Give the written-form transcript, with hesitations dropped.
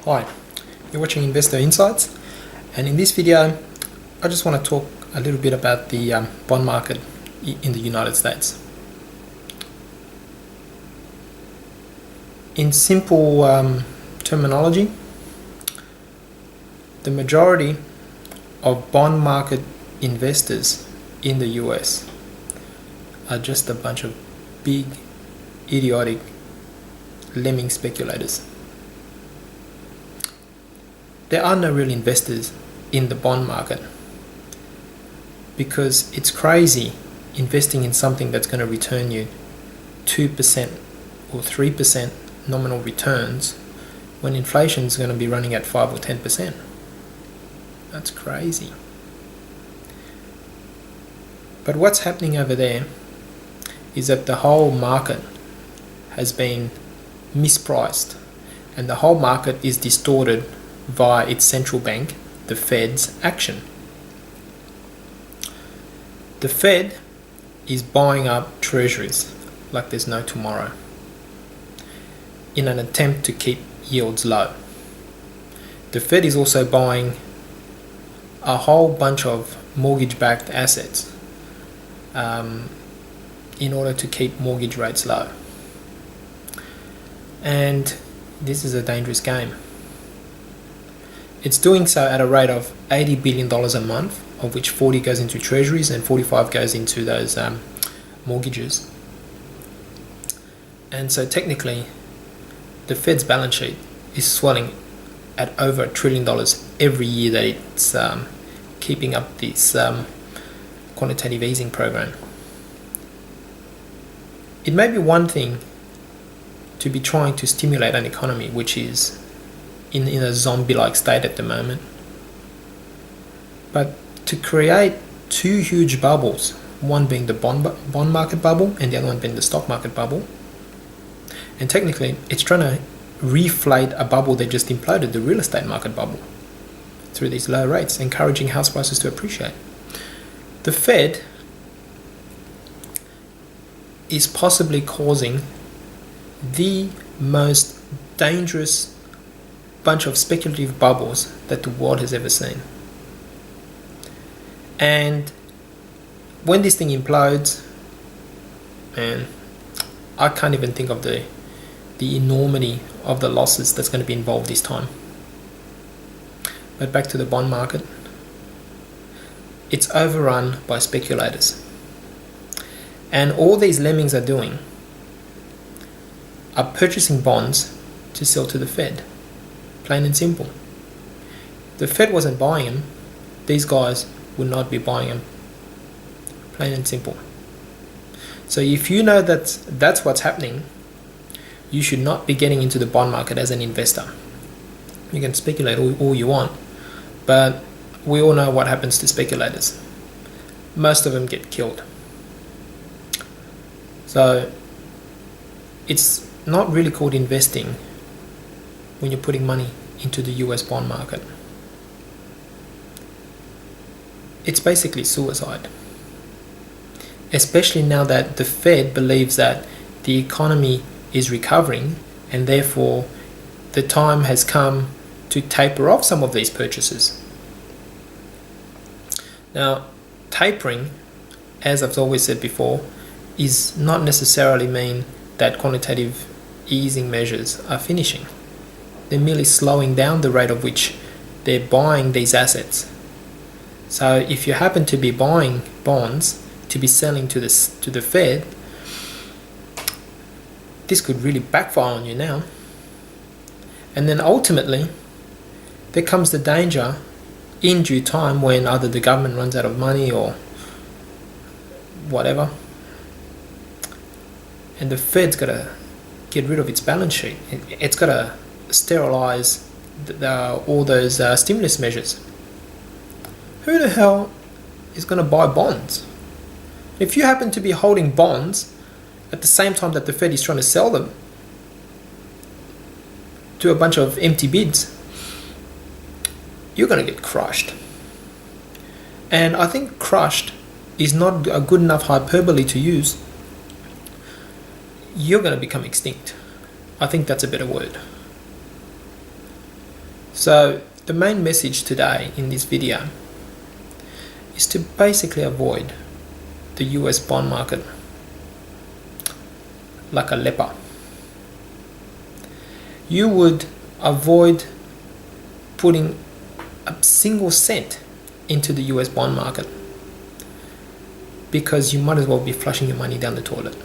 Hi, you're watching Investor Insights, and in this video I just want to talk a little bit about the bond market in the United States. In simple terminology, the majority of bond market investors in the US are just a bunch of big, idiotic lemming speculators. There are no real investors in the bond market because it's crazy investing in something that's going to return you 2% or 3% nominal returns when inflation is going to be running at 5 or 10%. That's crazy. But what's happening over there is that the whole market has been mispriced and the whole market is distorted via its central bank, the Fed's action. The Fed is buying up treasuries like there's no tomorrow in an attempt to keep yields low. The Fed is also buying a whole bunch of mortgage-backed assets in order to keep mortgage rates low. And this is a dangerous game. It's doing so at a rate of $80 billion a month, of which 40 goes into treasuries and 45 goes into those mortgages. And so technically, the Fed's balance sheet is swelling at over $1 trillion every year that it's keeping up this quantitative easing program. It may be one thing to be trying to stimulate an economy which is in a zombie-like state at the moment, but to create two huge bubbles, one being the bond market bubble and the other one being the stock market bubble, and technically it's trying to reflate a bubble that just imploded, the real estate market bubble, through these low rates, encouraging house prices to appreciate. The Fed is possibly causing the most dangerous bunch of speculative bubbles that the world has ever seen. And when this thing implodes, man, I can't even think of the enormity of the losses that's going to be involved this time. But back to the bond market, it's overrun by speculators. And all these lemmings are doing are purchasing bonds to sell to the Fed. Plain and simple. If the Fed wasn't buying them, these guys would not be buying them. Plain and simple. So if you know that that's what's happening, you should not be getting into the bond market as an investor. You can speculate all you want, but we all know what happens to speculators. Most of them get killed. So it's not really called investing when you're putting money into the US bond market. It's basically suicide. Especially now that the Fed believes that the economy is recovering and therefore the time has come to taper off some of these purchases. Now, tapering, as I've always said before, is not necessarily mean that quantitative easing measures are finishing. They're merely slowing down the rate of which they're buying these assets. So if you happen to be buying bonds to be selling to the Fed, this could really backfire on you now. And then ultimately, there comes the danger in due time when either the government runs out of money or whatever, and the Fed's got to get rid of its balance sheet. It's got to sterilize all those stimulus measures. Who the hell is going to buy bonds? If you happen to be holding bonds at the same time that the Fed is trying to sell them to a bunch of empty bids, you're going to get crushed. And I think crushed is not a good enough hyperbole to use. You're going to become extinct. I think that's a better word. So the main message today in this video is to basically avoid the US bond market like a leper. You would avoid putting a single cent into the US bond market because you might as well be flushing your money down the toilet.